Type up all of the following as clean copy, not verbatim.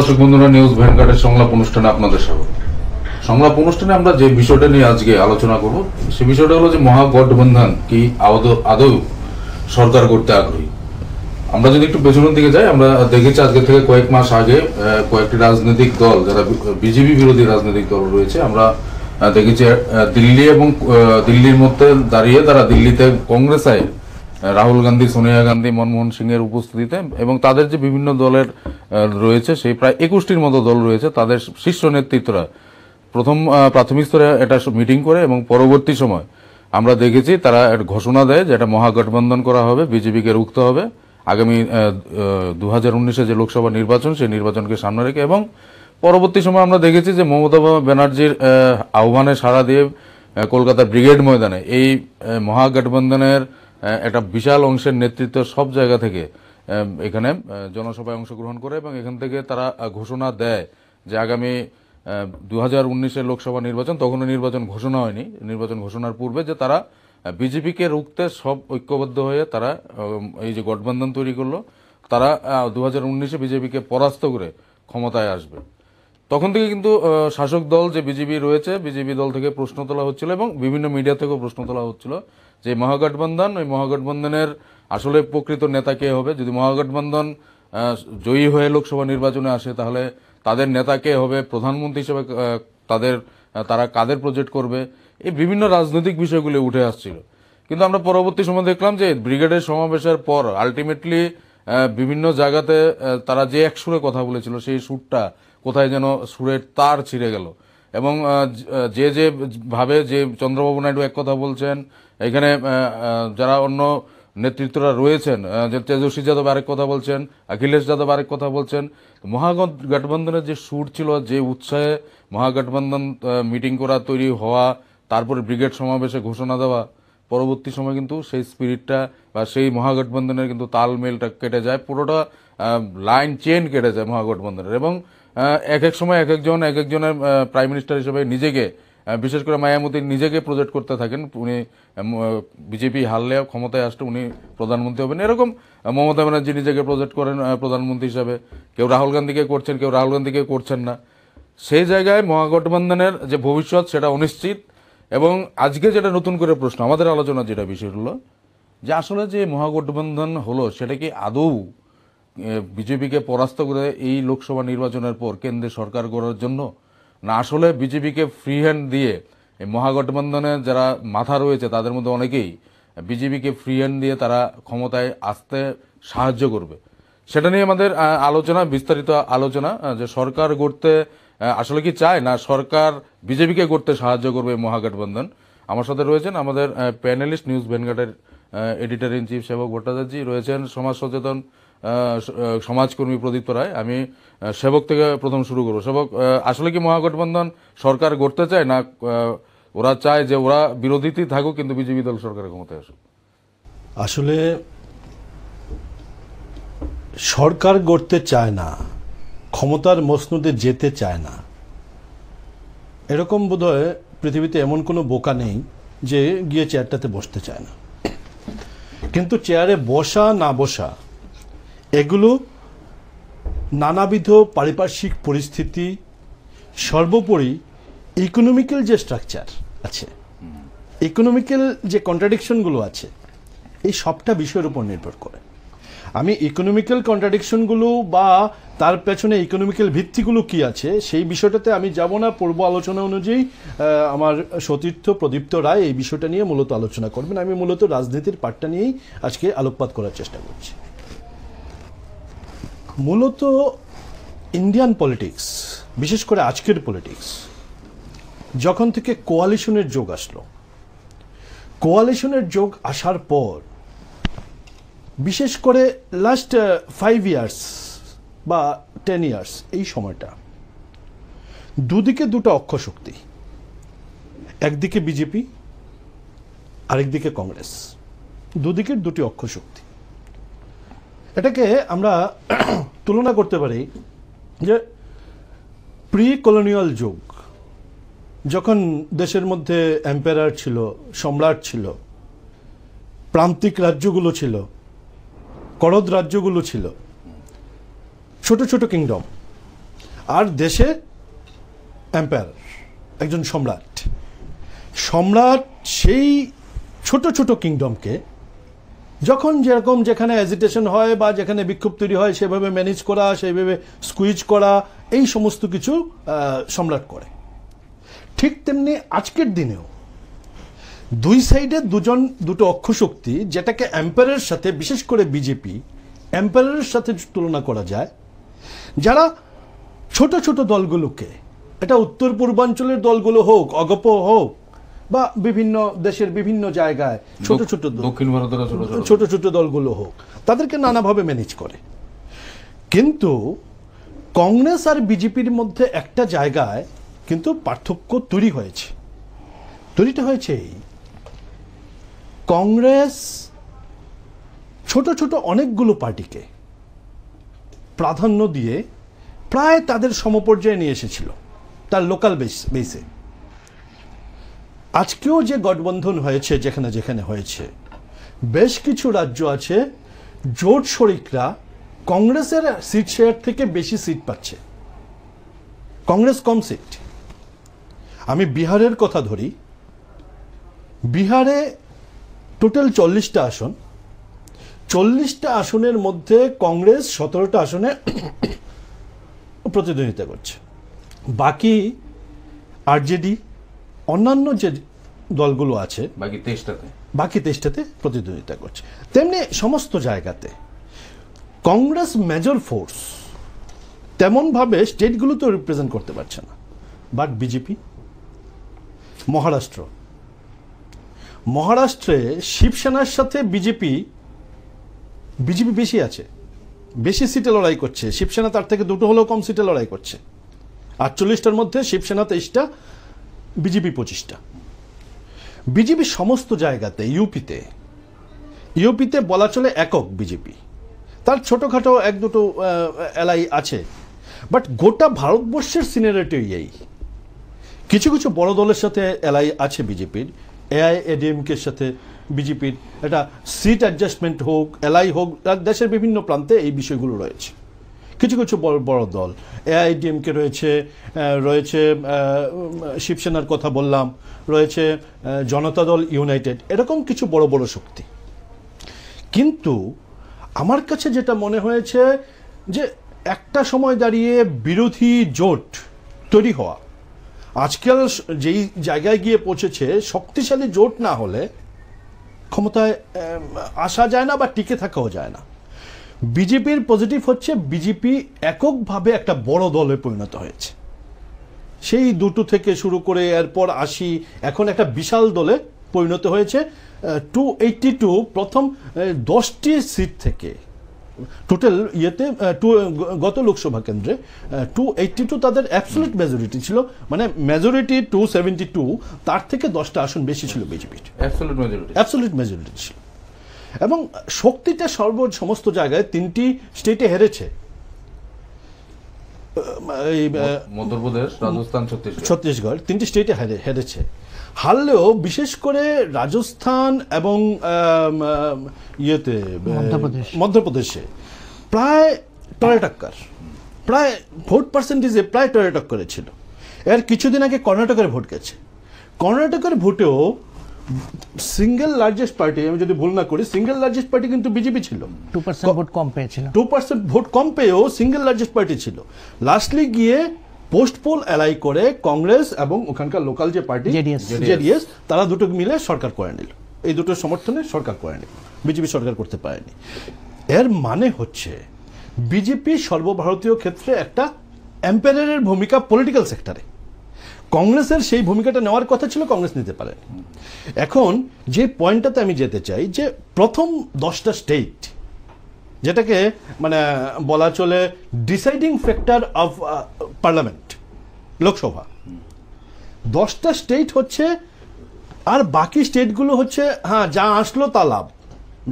দর্শক বন্ধুরা, নিউজ ভ্যানগার্ডের সংলাপ অনুষ্ঠানে আপনাদের স্বাগত। সংলাপ অনুষ্ঠানে আমরা যে বিষয়টা নিয়ে আজকে আলোচনা করব সে বিষয়টা হলো যে মহাগঠবন্ধন কি আদৌ সরকার করতে আগ্রহী। আমরা যদি একটু পেছনের দিকে যাই, আমরা দেখেছি আজকে থেকে কয়েক মাস আগে কয়েকটি রাজনৈতিক দল, যারা বিজেপি বিরোধী রাজনৈতিক দল রয়েছে, আমরা দেখেছি দিল্লি এবং দিল্লির মধ্যে দাঁড়িয়ে তারা দিল্লিতে কংগ্রেস আয় রাহুল গান্ধী, সোনিয়া গান্ধী, মনমোহন সিং এর উপস্থিতিতে এবং তাদের যে বিভিন্ন দলের রয়েছে সেই প্রায় 21টির মতো দল রয়েছে, তাদের শীর্ষ নেতৃত্বরা প্রথম প্রাথমিক স্তরে এটা মিটিং করে এবং পরবর্তী সময় আমরা দেখেছি তারা ঘোষণা দেয় যে এটা মহাগঠবন্ধন করা হবে, বিজেপিকে রুখতে হবে আগামী 2019-এ যে লোকসভা নির্বাচন, সেই নির্বাচনকে সামনে রেখে। এবং পরবর্তী সময় আমরা দেখেছি যে মমতা ব্যানার্জির আহ্বানে সাড়া দিয়ে কলকাতার ব্রিগেড ময়দানে এই মহাগঠবন্ধনের একটা বিশাল অংশের নেতৃত্ব সব জায়গা থেকে এখানে জনসভায় অংশগ্রহণ করে এবং এখান থেকে তারা ঘোষণা দেয় যে আগামী 2019-এর লোকসভা নির্বাচন, তখনও নির্বাচন ঘোষণা হয়নি, নির্বাচন ঘোষণার পূর্বে যে তারা বিজেপিকে রুখতে সব ঐক্যবদ্ধ হয়ে তারা এই যে গঠবন্ধন তৈরি করলো, তারা 2019-এ বিজেপিকে পরাস্ত করে ক্ষমতায় আসবে। তখন থেকে কিন্তু শাসক দল যে বিজেপি রয়েছে, বিজেপি দল থেকে প্রশ্ন তোলা হচ্ছিল এবং বিভিন্ন মিডিয়া থেকেও প্রশ্ন তোলা হচ্ছিল যে মহাগঠবন্ধন, ওই মহাগঠবন্ধনের আসলে প্রকৃত নেতা কে হবে। যদি মহাগঠবন্ধন জয়ী হয়ে লোকসভা নির্বাচনে আসে তাহলে তাদের নেতা কে হবে, প্রধানমন্ত্রী হিসেবে তারা কাদের প্রজেক্ট করবে, এই বিভিন্ন রাজনৈতিক বিষয়গুলি উঠে আসছিল। কিন্তু আমরা পরবর্তী সময় দেখলাম যে ব্রিগেডের সমাবেশের পর আলটিমেটলি বিভিন্ন জায়গাতে তারা যে এক সুরে কথা বলেছিল সেই সুরটা কোথায় যেন সুরের তার ছিঁড়ে গেল এবং যে ভাবে যে চন্দ্রবাবু নাইডু এক কথা বলছেন, এখানে যারা অন্য নেতৃত্বরা রয়েছেন, যে তেজস্বী যাদব আরেক কথা বলছেন, অখিলেশ যাদব আরেক কথা বলছেন। মহাগঠবন্ধনের যে সুর ছিল, যে উৎসাহে মহাগঠবন্ধন মিটিং করা, তৈরি হওয়া, তারপরে ব্রিগেড সমাবেশে ঘোষণা দেওয়া, পরবর্তী সময় কিন্তু সেই স্পিরিটটা বা সেই মহাগঠবন্ধনের কিন্তু তালমেলটা কেটে যায়, পুরোটা লাইন চেন কেটে যায় মহাগঠবন্ধনের। এবং এক এক সময় এক একজনের প্রাইম মিনিস্টার হিসেবে নিজেকে, বিশেষ করে মায়াবতী নিজেকে প্রজেক্ট করতে থাকেন, উনি বিজেপি হারলে ক্ষমতায় আসলে উনি প্রধানমন্ত্রী হবেন, এরকম মমতা ব্যানার্জি নিজেকে প্রজেক্ট করেন প্রধানমন্ত্রী হিসাবে। কেউ রাহুল গান্ধীকে করছেন, কেউ রাহুল গান্ধীকে করছেন না। সেই জায়গায় মহাগঠবন্ধনের যে ভবিষ্যৎ সেটা অনিশ্চিত। এবং আজকে যেটা নতুন করে প্রশ্ন, আমাদের আলোচনা যেটা বিষয় হলো যে আসলে যে মহাগঠবন্ধন হলো সেটা কি আদৌ বিজেপিকে পরাস্ত করে এই লোকসভা নির্বাচনের পর কেন্দ্রে সরকার গড়ার জন্য, না আসলে বিজেপিকে ফ্রি হ্যান্ড দিয়ে এই মহাগঠবন্ধনে যারা মাথা রয়েছে তাদের মধ্যে অনেকেই বিজেপিকে ফ্রি হ্যান্ড দিয়ে তারা ক্ষমতায় আসতে সাহায্য করবে। সেটা নিয়ে আমাদের আলোচনা, বিস্তারিত আলোচনা, যে সরকার গড়তে আসলে কি চায়, না সরকার বিজেপিকে গড়তে সাহায্য করবে মহাগঠবন্ধন। আমার সাথে রয়েছেন আমাদের প্যানেলিস্ট, নিউজ ভ্যানগার্ডের editor in chief Sebak Bhattacharya, রয়েছেন সমাজ সচেতন সমাজকর্মী প্রদীপ্ত রায়। আমি সেবক থেকে প্রথম শুরু করবো। সেবক, আসলে কি মহাগঠবন্ধন সরকার গড়তে চায়, না ওরা চায় যে ওরা বিরোধীতেই থাকুক কিন্তু বিজেপি দল সরকারের ক্ষমতায় আসুক? আসলে সরকার গড়তে চায় না, ক্ষমতার মসনদে যেতে চায় না, এরকম বোধহয় পৃথিবীতে এমন কোনো বোকা নেই যে গিয়ে চেয়ারটাতে বসতে চায় না। কিন্তু চেয়ারে বসা না বসা এগুলো নানাবিধ পারিপার্শ্বিক পরিস্থিতি, সর্বোপরি ইকোনমিক্যাল যে স্ট্রাকচার আছে, ইকোনমিক্যাল যে কন্ট্রাডিকশনগুলো আছে, এই সবটা বিষয়ের উপর নির্ভর করে। আমি ইকোনমিক্যাল কন্ট্রাডিকশনগুলো বা তার পেছনে ইকোনমিক্যাল ভিত্তিগুলো কি আছে সেই বিষয়টাতে আমি যাব না। পূর্ব আলোচনা অনুযায়ী আমার সতীর্থ প্রদীপ্ত রায় এই বিষয়টা নিয়ে মূলত আলোচনা করবেন। আমি মূলত রাজনীতির পার্টটা নিয়েই আজকে আলোকপাত করার চেষ্টা করছি। মূলত ইন্ডিয়ান পলিটিক্স, বিশেষ করে আজকের পলিটিক্স, যখন থেকে কোয়ালিশনের যোগ আসলো, কোয়ালিশনের যোগ আসার পর বিশেষ করে লাস্ট 5 ইয়ার্স বা 10 ইয়ার্স, এই সময়টা দুদিকে দুটো অক্ষশক্তি, একদিকে বিজেপি আরেকদিকে কংগ্রেস, দুদিকের দুটি অক্ষশক্তি। এটাকে আমরা তুলনা করতে পারি যে প্রি কলোনিয়াল যুগ, যখন দেশের মধ্যে এম্পায়ার ছিল, সম্রাট ছিল, প্রান্তিক রাজ্যগুলো ছিল, করদ রাজ্যগুলো ছিল, ছোট ছোট কিংডম, আর দেশে এম্পায়ার, একজন সম্রাট। সম্রাট সেই ছোট ছোট কিংডমকে যখন যেরকম যেখানে অ্যাজিটেশন হয় বা যেখানে বিক্ষোভ তৈরি হয় সেভাবে ম্যানেজ করা, সেইভাবে স্কুইজ করা, এই সমস্ত কিছু সম্রাট করে। ঠিক তেমনি আজকের দিনেও দুই সাইডে দুটো অক্ষশক্তি, যেটাকে এম্পায়ারের সাথে, বিশেষ করে বিজেপি এম্পায়ারের সাথে তুলনা করা যায়, যারা ছোট ছোট দলগুলোকে, এটা উত্তর পূর্বাঞ্চলের দলগুলো হোক, অগপ হোক, বা বিভিন্ন দেশের বিভিন্ন জায়গায় ছোট ছোট দক্ষিণ ভারতের ছোট ছোট দলগুলো হোক, তাদেরকে নানাভাবে ম্যানেজ করে। কিন্তু কংগ্রেস আর বিজেপির মধ্যে একটা জায়গায় কিন্তু পার্থক্য তৈরি হয়েছে। তৈরিটা হয়েছে এই, কংগ্রেস ছোট ছোট অনেকগুলো পার্টিকে প্রাধান্য দিয়ে প্রায় তাদের সমপর্যায়ে নিয়ে এসেছিল তার লোকাল বেসে। আজকেও যে গঠবন্ধন হয়েছে যেখানে যেখানে হয়েছে, বেশ কিছু রাজ্য আছে জোট শরিকরা কংগ্রেসের সিট শেয়ার থেকে বেশি সিট পাচ্ছে, কংগ্রেস কম সিট। আমি বিহারের কথা ধরি, বিহারে টোটাল 40টা আসন, 40টা আসনের মধ্যে কংগ্রেস 17টা আসনে প্রতিদ্বন্দ্বিতা করছে, বাকি আরজেডি অন্যান্য যে দলগুলো আছে বাকি 23টাতে প্রতিদ্বন্দ্বিতা করছে। তেমনি সমস্ত জায়গাতে কংগ্রেস মেজর ফোর্স তেমনভাবে স্টেটগুলো তো রিপ্রেজেন্ট করতে পারছে না। বাট বিজেপি মহারাষ্ট্রে শিবসেনার সাথে বিজেপি বেশি আছে, বেশি সিটে লড়াই করছে। শিবসেনা তার থেকে দুটো হলেও কম সিটে লড়াই করছে। 48টার মধ্যে শিবসেনা 23টা, বিজেপি 25টা। বিজেপি সমস্ত জায়গাতে, ইউপিতে বলা চলে একক বিজেপি, তার ছোটখাটো এক দুটো এলাই আছে, বাট গোটা ভারতবর্ষের সিনারিটি এই। কিছু কিছু বড় দলের সাথে এলাই আছে বিজেপির, এআইএডিএমকের সাথে বিজেপির এটা সিট অ্যাডজাস্টমেন্ট হোক, এলাই হোক, দেশের বিভিন্ন প্রান্তে এই বিষয়গুলো রয়েছে। কিছু কিছু বড় দল, এআইডিএমকে রয়েছে শিবসেনার কথা বললাম, রয়েছে জনতা দল ইউনাইটেড, এরকম কিছু বড় বড় শক্তি। কিন্তু আমার কাছে যেটা মনে হয়েছে যে একটা সময় দাঁড়িয়ে বিরোধী জোট তৈরি হওয়া আজকাল যেই জায়গায় গিয়ে পৌঁছেছে, শক্তিশালী জোট না হলে ক্ষমতায় আসা যায় না বা টিকে থাকাও যায় না। বিজেপির পজিটিভ হচ্ছে বিজেপি এককভাবে একটা বড় দলে পরিণত হয়েছে। সেই দুটো থেকে শুরু করে এরপর 80, এখন একটা বিশাল দলে পরিণত হয়েছে। 282 প্রথম 10টি সিট থেকে টোটাল গত লোকসভা কেন্দ্রে 282 তাদের অ্যাবসলিউট মেজরিটি ছিল, মানে মেজরিটি 272, তার থেকে 10টা আসন বেশি ছিল বিজেপির, অ্যাবসলিউট মেজরিটি ছিল। এবং শক্তিটা সমস্ত জায়গায় 3টি স্টেটে হেরেছে, মধ্যপ্রদেশ, রাজস্থান, ছত্তিশগড়, 3টি স্টেটে হেরেছে। হারলেও বিশেষ করে রাজস্থান এবং মধ্যপ্রদেশে প্রায় টরে প্রায় ভোট পার্সেন্টেজে প্রায় টরে টক্করে ছিল। এর কিছুদিন আগে কর্ণাটকের ভোট গেছে, কর্ণাটকের ভোটেও সিঙ্গেল লার্জেস্ট পার্টি, আমি যদি ভুল না করি, সিঙ্গেল লার্জেস্ট পার্টি কিন্তু বিজেপি ছিল। 2% ভোট কম পেয়েছিল, 2% ভোট কম পেয়েও সিঙ্গেল লার্জেস্ট পার্টি ছিল। লাস্টলি গিয়ে পোস্ট পোল এলাই করে কংগ্রেস এবং ওখানকার লোকাল যে পার্টি জেডিএস, তারা দুটো মিলে সরকার করে নিল। এই দুটোর সমর্থনে সরকার করে নিল, বিজেপি সরকার করতে পারেনি। এর মানে হচ্ছে বিজেপি সর্বভারতীয় ক্ষেত্রে একটা এম্পায়ারের ভূমিকা পলিটিক্যাল সেক্টরে, কংগ্রেসের সেই ভূমিকাটা নেওয়ার কথা ছিল, কংগ্রেস নিতে পারে। এখন যে পয়েন্টটাতে আমি যেতে চাই, যে প্রথম 10টা স্টেট, যেটাকে মানে বলা চলে deciding factor of parliament, Lok Sabha, 10টা স্টেট হচ্ছে, আর বাকি স্টেটগুলো হচ্ছে হ্যাঁ যা আসলো তা লাভ,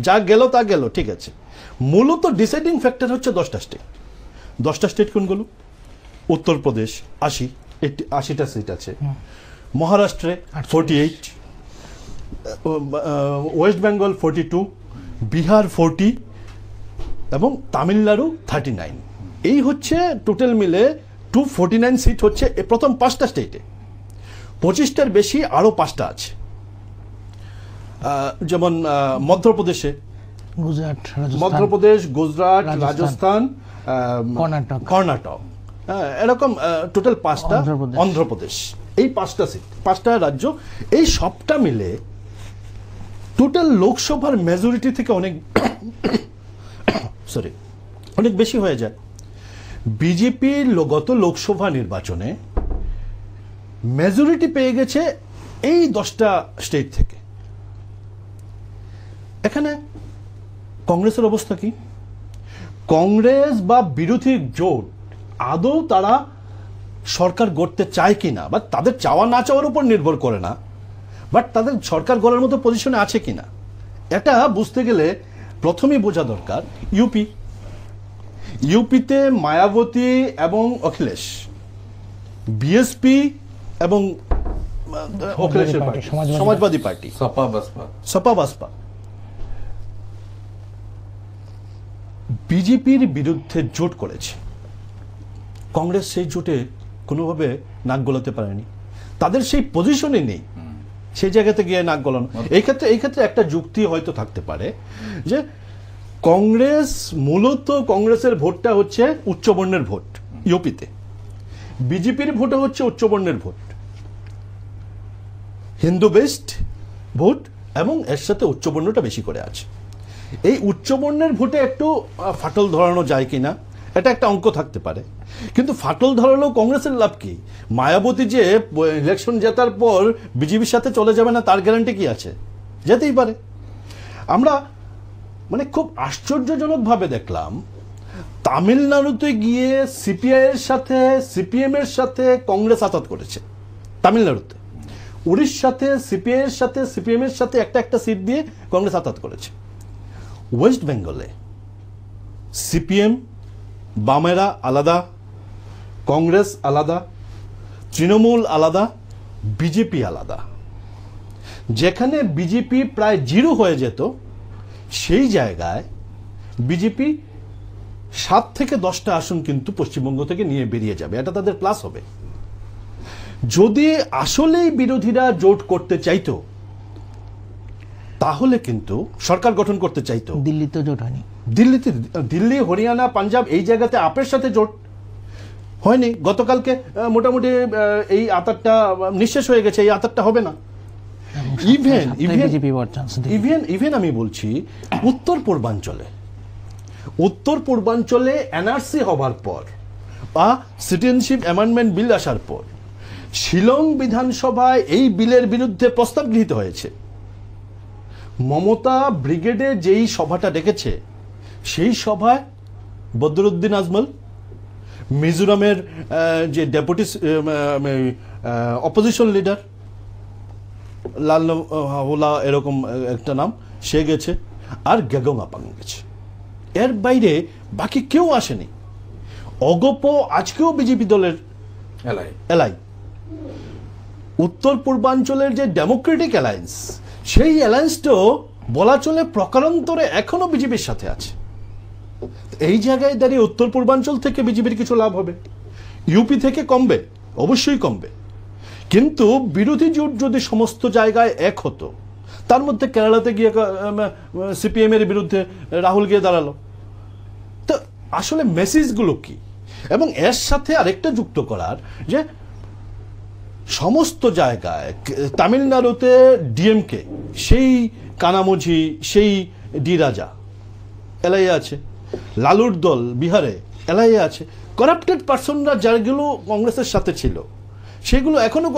যা গেল তা গেল, ঠিক আছে। মূলত ডিসাইডিং ফ্যাক্টর হচ্ছে 10টা স্টেট। 10টা স্টেট কোনগুলো? উত্তরপ্রদেশ 80টা সিট আছে, মহারাষ্ট্রে 48, ওয়েস্ট বেঙ্গল 42, বিহার 40 এবং তামিলনাড়ু 39। এই হচ্ছে টোটাল মিলে 249 সিট হচ্ছে প্রথম 5টা স্টেটে, 25টার বেশি আরও 5টা আছে। যেমন মধ্যপ্রদেশে, গুজরাট, মধ্যপ্রদেশ, গুজরাট, রাজস্থান, কর্ণাটক, এরকম টোটাল 5টা, অন্ধ্রপ্রদেশ, এই 5টা সিট, 5টা রাজ্য, এই সবটা মিলে টোটাল লোকসভার মেজরিটি থেকে অনেক বেশি হয়ে যায়। বিজেপি গত লোকসভা নির্বাচনে মেজরিটি পেয়ে গেছে এই 10টা স্টেট থেকে। এখানে কংগ্রেসের অবস্থা কি? কংগ্রেস বা বিরোধী জোট আদৌ তারা সরকার গড়তে চায় কিনা, বা তাদের চাওয়া না চাওয়ার উপর নির্ভর করে না, বাট তাদের সরকার গড়ার মতো পজিশনে আছে কিনা এটা বুঝতে গেলে প্রথমেই বোঝা দরকার ইউপিতে মায়াবতী এবং অখিলেশ, বিএসপি এবং অখিলেশের পার্টি, সমাজবাদী পার্টি, সপা বাসপা বিজেপির বিরুদ্ধে জোট করেছে। কংগ্রেস সেই জোটে কোনোভাবে নাক গলাতে পারেনি, তাদের সেই পজিশনে নেই সেই জায়গাতে গিয়ে নাক গলানো। এই ক্ষেত্রে একটা যুক্তি হয়তো থাকতে পারে যে কংগ্রেস, মূলত কংগ্রেসের ভোটটা হচ্ছে উচ্চবর্ণের ভোট ইউপিতে, বিজেপির ভোটও হচ্ছে উচ্চবর্ণের ভোট, হিন্দু বেস্ট ভোট, এবং এর সাথে উচ্চবর্ণটা বেশি করে আছে। এই উচ্চবর্ণের ভোটে একটু ফাটল ধরানো যায় কিনা এটা একটা অঙ্ক থাকতে পারে, কিন্তু ফাটল ধরালেও কংগ্রেসের লাভ কি? মায়াবতী যে ইলেকশন জেতার পর বিজেপির সাথে চলে যাবে না তার গ্যারান্টি কি আছে? যেতেই পারে। আমরা খুব আশ্চর্যজনকভাবে দেখলাম তামিলনাড়ুতে গিয়ে সিপিআই এর সাথে, সিপিএম এর সাথে কংগ্রেস আতাত করেছে তামিলনাড়ুতে, উড়িষ্যাতে সিপিআই এর সাথে, সিপিএম এর সাথে একটা সিট দিয়ে কংগ্রেস আতাত করেছে। ওয়েস্ট বেঙ্গলে সিপিএম, বামেরা আলাদা, কংগ্রেস আলাদা, তৃণমূল আলাদা, বিজেপি আলাদা। যেখানে বিজেপি প্রায় 0 হয়ে যেত সেই জায়গায় বিজেপি 7 থেকে 10টা আসন কিন্তু পশ্চিমবঙ্গ থেকে নিয়ে বেরিয়ে যাবে, এটা তাদের প্লাস হবে। যদি আসলেই বিরোধীরা জোট করতে চাইতো তাহলে কিন্তু সরকার গঠন করতে চাইতো। দিল্লিতে জোট হয়নি, দিল্লি, হরিয়ানা, পাঞ্জাব এই জায়গাতে আপের সাথে জোট হয়নি। গতকালকে মোটামুটি এই আতারটা নিঃশেষ হয়ে গেছে, এই আতারটা হবে না। ইভেন আমি বলছি উত্তর পূর্বাঞ্চলে এনআরসি হবার পর বা সিটিজেনশিপ অ্যামেন্ডমেন্ট বিল আসার পর শিলং বিধানসভায় এই বিলের বিরুদ্ধে প্রস্তাব গৃহীত হয়েছে। মমতা ব্রিগেডে যেই সভাটা ডেকেছে সেই সভায় বদরুদ্দিন আজমল, মিজোরামের যে ডেপুটি অপোজিশন লিডার লালহোলা এরকম একটা নাম, সে গেছে, আর গেগং আপাং গেছে। এর বাইরে বাকি কেউ আসেনি। অগপ আজকেও বিজেপি দলের এলাই। উত্তর পূর্বাঞ্চলের যে ডেমোক্রেটিক অ্যালায়েন্স, সেই অ্যালায়েন্সটাও বলা চলে প্রকারান্তরে এখনো বিজেপির সাথে আছে। এই জায়গায় দাঁড়িয়ে উত্তর পূর্বাঞ্চল থেকে বিজেপির কিছু লাভ হবে, ইউপি থেকে কমবে, অবশ্যই কমবে, কিন্তু বিরোধী জোট যদি সমস্ত জায়গায় এক হতো, তার মধ্যে কেরালাতে গিয়ে সিপিএম এর বিরুদ্ধে রাহুল গিয়ে দাঁড়ালো, তো আসলে মেসেজগুলো কি? এবং এর সাথে আরেকটা যুক্ত করার যে সমস্ত জায়গায় তামিলনাড়ুতে ডিএমকে, সেই কানামুঝি, সেই ডি রাজা এলআইএ আছে, লালুর দল বিহারে এলআইএ আছে, করাপ্টেড পার্সনরা যাগুলো কংগ্রেসের সাথে ছিল সেগুলো এখনো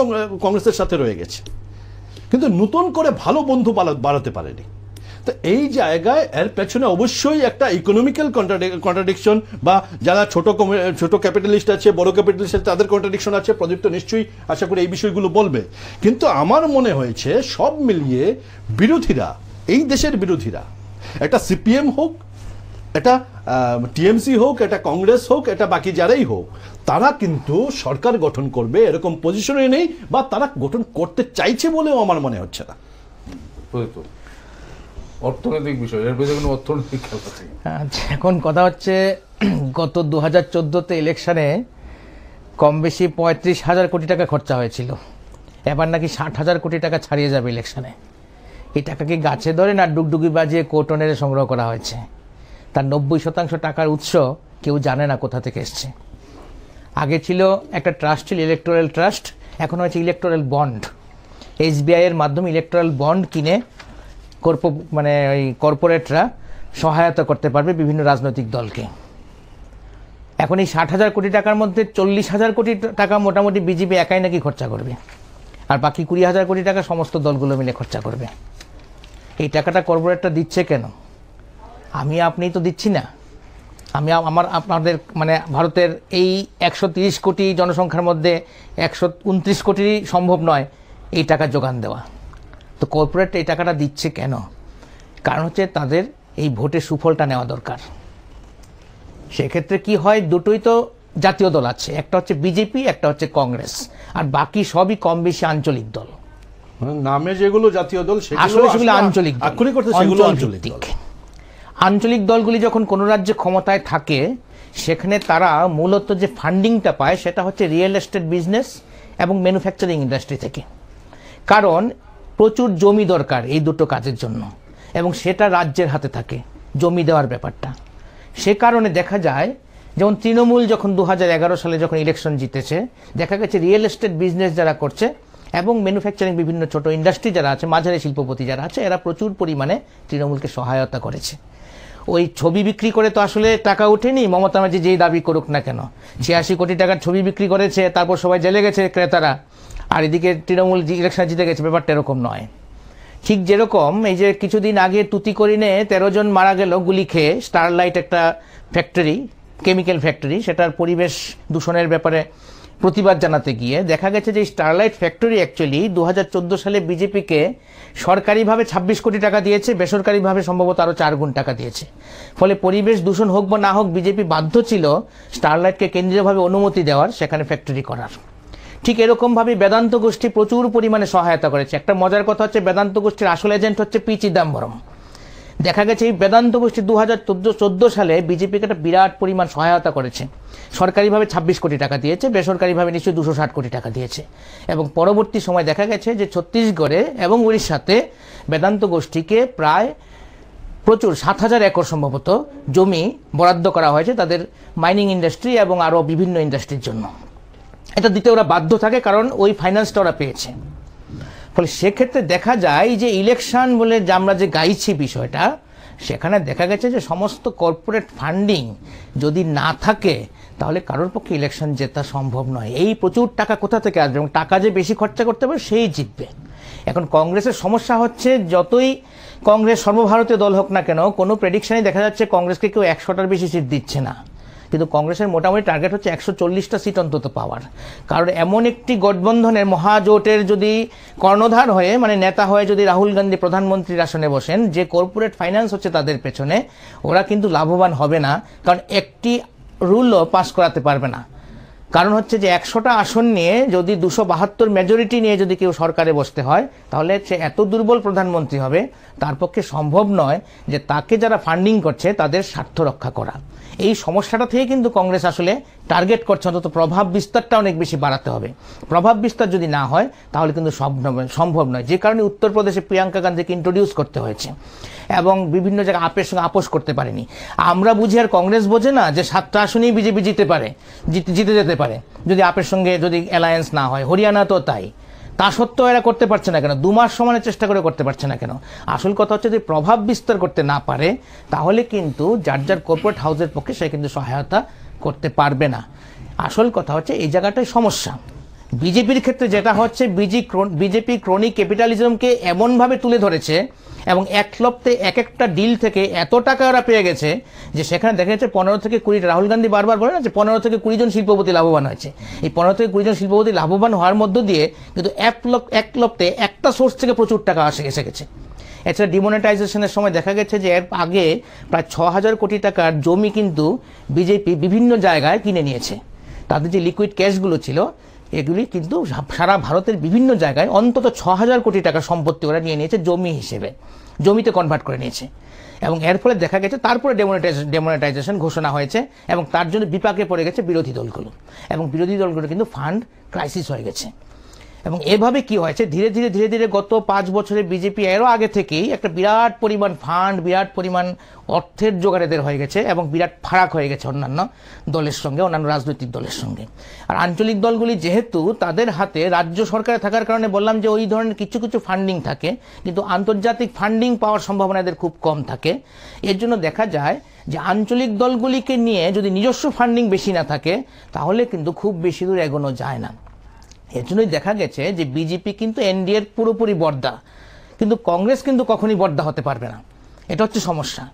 কংগ্রেসের সাথে রয়ে গেছে, কিন্তু নতুন করে ভালো বন্ধু বাড়াতে পারেনি। তো এই জায়গায় এর পেছনে অবশ্যই একটা ইকোনমিক্যাল কন্ট্রাডিকশন, বা যারা ছোট ক্যাপিটালিস্ট আছে, বড় ক্যাপিটালিস্ট আছে, তাদের কন্ট্রাডিকশন আছে। প্রদীপ তো নিশ্চয়ই আশা করি এই বিষয়গুলো বলবে, কিন্তু আমার মনে হয়েছে সব মিলিয়ে বিরোধীরা, এই দেশের বিরোধীরা, এটা সিপিএম হোক, এটা টিএমসি হোক, এটা কংগ্রেস হোক, এটা বাকি যারাই হোক, তারা কিন্তু সরকার গঠন করবে এরকম পজিশনে নেই, বা তারা গঠন করতে চাইছে বলেও আমার মনে হচ্ছে না। অর্থনৈতিক বিষয়, এর পেছনে কোনো অর্থনৈতিক খেলা আছে। আচ্ছা, এখন কথা হচ্ছে গত 2014তে ইলেকশনে কম বেশি 35,000 কোটি টাকা খরচা হয়েছিল, এবার নাকি 60,000 কোটি টাকা ছাড়িয়ে যাবে ইলেকশনে। এই টাকা কি গাছে ধরে না ডুগডুগি বাজিয়ে কোর্টনের সংগ্রহ করা হয়েছে? তার 90% টাকার উৎস কেউ জানে না কোথা থেকে এসছে। আগে ছিল একটা ট্রাস্ট, ছিল ইলেকটোরাল ট্রাস্ট, এখন হয়েছে ইলেকটোরাল বন্ড। SBI এর মাধ্যমে ইলেকটোরাল বন্ড কিনে ওই কর্পোরেটরা সহায়তা করতে পারবে বিভিন্ন রাজনৈতিক দলকে। এখন এই 60,000 কোটি টাকার মধ্যে 40,000 কোটি টাকা মোটামুটি বিজেপি একাই নাকি খরচা করবে, আর বাকি 20,000 কোটি টাকা সমস্ত দলগুলো মিলে খরচা করবে। এই টাকাটা কর্পোরেটরা দিচ্ছে কেন? আপনি তো দিচ্ছি না। আপনাদের ভারতের এই 130 কোটি জনসংখ্যার মধ্যে 129 কোটি সম্ভব নয় এই টাকা যোগান দেওয়া। তো কর্পোরেট এই টাকাটা দিচ্ছে কেন? কারণ হচ্ছে তাদের এই ভোটের সুফলটা নেওয়া দরকার। সেক্ষেত্রে কি হয়, দুটোই তো জাতীয় দল আছে, একটা হচ্ছে বিজেপি, একটা হচ্ছে কংগ্রেস, আর বাকি সবই কম বেশি আঞ্চলিক দল। নামে যেগুলো জাতীয় দল সেগুলো আঞ্চলিক দল। আঞ্চলিক দলগুলি যখন কোনো রাজ্যে ক্ষমতায় থাকে সেখানে তারা মূলত যে ফান্ডিংটা পায় সেটা হচ্ছে রিয়েল এস্টেট বিজনেস এবং ম্যানুফ্যাকচারিং ইন্ডাস্ট্রি থেকে। কারণ প্রচুর জমি দরকার এই দুটো কাজের জন্য, এবং সেটা রাজ্যের হাতে থাকে জমি দেওয়ার ব্যাপারটা। সে কারণে দেখা যায়, যেমন তৃণমূল যখন 2011 সালে যখন ইলেকশন জিতেছে, দেখা গেছে রিয়েল এস্টেট বিজনেস যারা করছে এবং ম্যানুফ্যাকচারিং বিভিন্ন ছোট ইন্ডাস্ট্রি যারা আছে, মাঝারি শিল্পপতি যারা আছে, এরা প্রচুর পরিমাণে তৃণমূলকে সহায়তা করেছে। ওই ছবি বিক্রি করে তো আসলে টাকা ওঠেনি। মমতা ব্যানার্জি যেই দাবি করুক না কেন, 86 কোটি টাকার ছবি বিক্রি করেছে, তারপর সবাই জেলে গেছে ক্রেতারা, আর এদিকে তৃণমূল ইলেকশন জিতে গেছে। ব্যাপারটা এরকম নয়। ঠিক যেরকম এই যে কিছুদিন আগে তুতিকোরিনে 13 জন মারা গেল গুলি খেয়ে, স্টারলাইট একটা ফ্যাক্টরি, কেমিক্যাল ফ্যাক্টরি, সেটার পরিবেশ দূষণের ব্যাপারে প্রতিবাদ জানাতে গিয়ে দেখা গেছে যে স্টারলাইট ফ্যাক্টরি অ্যাকচুয়ালি 2014 সালে বিজেপিকে সরকারিভাবে 26 কোটি টাকা দিয়েছে, বেসরকারিভাবে সম্ভবত আরও 4 গুণ টাকা দিয়েছে। ফলে পরিবেশ দূষণ হোক বা না হোক, বিজেপি বাধ্য ছিল স্টারলাইটকে কেন্দ্রীয়ভাবে অনুমতি দেওয়ার, সেখানে ফ্যাক্টরি করার। ঠিক এরকমভাবে বেদান্ত গোষ্ঠী প্রচুর পরিমাণে সহায়তা করেছে। একটা মজার কথা হচ্ছে, বেদান্ত গোষ্ঠীর আসল এজেন্ট হচ্ছে পি চিদাম্বরম। দেখা গেছে এই বেদান্ত গোষ্ঠী 2014 সালে বিজেপিকে একটা বিরাট পরিমাণ সহায়তা করেছে। সরকারিভাবে 26 কোটি টাকা দিয়েছে, বেসরকারিভাবে নিশ্চয়ই 260 কোটি টাকা দিয়েছে। এবং পরবর্তী সময় দেখা গেছে যে ছত্তিশগড়ে এবং উড়িষ্যাতে বেদান্ত গোষ্ঠীকে প্রায় প্রচুর 7,000 একর সম্ভবত জমি বরাদ্দ করা হয়েছে তাদের মাইনিং ইন্ডাস্ট্রি এবং আরও বিভিন্ন ইন্ডাস্ট্রির জন্য। এটা দিতে ওরা বাধ্য থাকে, কারণ ওই ফাইন্যান্সটা ওরা পেয়েছে। ফলে সেক্ষেত্রে দেখা যায় যে ইলেকশন বলে যে আমরা যে গাইছি বিষয়টা, সেখানে দেখা গেছে যে সমস্ত কর্পোরেট ফান্ডিং যদি না থাকে তাহলে কারোর পক্ষে ইলেকশন জেতা সম্ভব নয়। এই প্রচুর টাকা কোথা থেকে আসবে, এবং টাকা যে বেশি খরচা করতে পারে সেই জিতবে। এখন কংগ্রেসের সমস্যা হচ্ছে, যতই কংগ্রেস সর্বভারতীয় দল হোক না কেন, কোনো প্রেডিকশানে দেখা যাচ্ছে কংগ্রেসকে কেউ 100টার বেশি সিট দিচ্ছে না। কিন্তু কংগ্রেসের মোটামুটি টার্গেট হচ্ছে 140টা সিট অন্তত পাওয়ার। কারণ এমন একটি গঠবন্ধনের মহাজোটের যদি কর্ণধার হয়ে, নেতা হয়ে যদি রাহুল গান্ধী প্রধানমন্ত্রীর আসনে বসেন, যে কর্পোরেট ফাইন্যান্স হচ্ছে তাদের পেছনে, ওরা কিন্তু লাভবান হবে না। কারণ একটি রুলও পাস করাতে পারবে না। কারণ হচ্ছে যে 100টা আসন নিয়ে যদি 272 মেজরিটি নিয়ে যদি কেউ সরকারে বসতে হয়, তাহলে সে এত দুর্বল প্রধানমন্ত্রী হবে, তার পক্ষে সম্ভব নয় যে তাকে যারা ফান্ডিং করছে তাদের স্বার্থ রক্ষা করা। এই সমস্যাটা থেকে কিন্তু কংগ্রেস আসলে টার্গেট করছে, অন্তত প্রভাব বিস্তারটা অনেক বেশি বাড়াতে হবে। প্রভাব বিস্তার যদি না হয় তাহলে কিন্তু সম্ভব নয়। যে কারণে উত্তরপ্রদেশে প্রিয়াঙ্কা গান্ধীকে ইন্ট্রোডিউস করতে হয়েছে এবং বিভিন্ন জায়গায় আপের সঙ্গে আপোষ করতে পারেনি। আমরা বুঝি আর কংগ্রেস বোঝে না যে 7টা আসনেই বিজেপি জিতে যেতে পারে যদি আপের সঙ্গে যদি অ্যালায়েন্স না হয়। হরিয়ানা তো তাই। তা সত্ত্বেও এরা করতে পারছে না কেন? 2 মাস সমানের চেষ্টা করে করতে পারছে না কেন? আসল কথা হচ্ছে যে প্রভাব বিস্তার করতে না পারে তাহলে কিন্তু যার কর্পোরেট হাউসের পক্ষে সে কিন্তু সহায়তা করতে পারবে না। আসল কথা হচ্ছে এই জায়গাটাই সমস্যা। বিজেপির ক্ষেত্রে যেটা হচ্ছে, বিজেপি ক্রনিক ক্যাপিটালিজমকে এমনভাবে তুলে ধরেছে এবং একলপ্তে এক একটা ডিল থেকে এত টাকা ওরা পেয়ে গেছে যে সেখানে দেখা যাচ্ছে 15 থেকে 20, রাহুল গান্ধী বারবার বলে না যে 15 থেকে 20 জন শিল্পপতি লাভবান হয়েছে। এই 15 থেকে 20 জন শিল্পপতি লাভবান হওয়ার মধ্য দিয়ে কিন্তু একলপ্তে একটা সোর্স থেকে প্রচুর টাকা এসে গেছে। এছাড়া ডিমনিটাইজেশনের সময় দেখা গেছে যে এর আগে প্রায় 6,000 কোটি টাকার জমি কিন্তু বিজেপি বিভিন্ন জায়গায় কিনে নিয়েছে। তাদের যে লিকুইড ক্যাশগুলো ছিল এগুলি কিন্তু সারা ভারতের বিভিন্ন জায়গায় অন্তত 6,000 কোটি টাকা সম্পত্তি ওরা নিয়ে নিয়েছে জমি হিসেবে, জমিতে কনভার্ট করে নিয়েছে। এবং এর ফলে দেখা গেছে তারপরে ডেমোনেটাইজেশন ঘোষণা হয়েছে এবং তার জন্য বিপাকে পড়ে গেছে বিরোধী দলগুলো, এবং বিরোধী দলগুলো কিন্তু ফান্ড ক্রাইসিস হয়ে গেছে। এবং এভাবে কি হয়েছে, ধীরে ধীরে গত 5 বছরে বিজেপি এরও আগে থেকেই একটা বিরাট পরিমাণ ফান্ড, বিরাট পরিমাণ অর্থের জোগাড়েদের হয়ে গেছে এবং বিরাট ফারাক হয়ে গেছে অন্যান্য দলের সঙ্গে, অন্যান্য রাজনৈতিক দলের সঙ্গে। আর আঞ্চলিক দলগুলি যেহেতু তাদের হাতে রাজ্য সরকারে থাকার কারণে বললাম যে ওই ধরনের কিছু কিছু ফান্ডিং থাকে, কিন্তু আন্তর্জাতিক ফান্ডিং পাওয়ার সম্ভাবনা এদের খুব কম থাকে। এর জন্য দেখা যায় যে আঞ্চলিক দলগুলিকে নিয়ে যদি নিজস্ব ফান্ডিং বেশি না থাকে তাহলে কিন্তু খুব বেশি দূর এগোনো যায় না। এর জন্যই দেখা গেছে যে বিজেপি কিন্তু এনডিএর পুরোপুরি বর্দা, কিন্তু কংগ্রেস কিন্তু কখনই বর্দা হতে পারবে না। এটা হচ্ছে সমস্যা।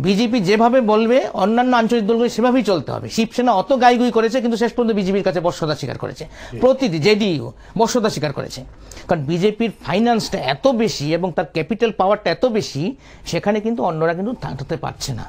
বিজেপি যেভাবে বলবে অন্যান্য আঞ্চলিক দলগুলি সেভাবেই চলতে হবে। শিবসেনা অত গাইগুই করেছে কিন্তু শেষ পর্যন্ত বিজেপির কাছে বর্ষতা স্বীকার করেছে, প্রতিটি জেডিইউ বর্ষতা স্বীকার করেছে, কারণ বিজেপির ফাইন্যান্সটা এত বেশি এবং তার ক্যাপিটাল পাওয়ারটা এত বেশি, সেখানে কিন্তু অন্যরা কিন্তু থাকতে পারছে না।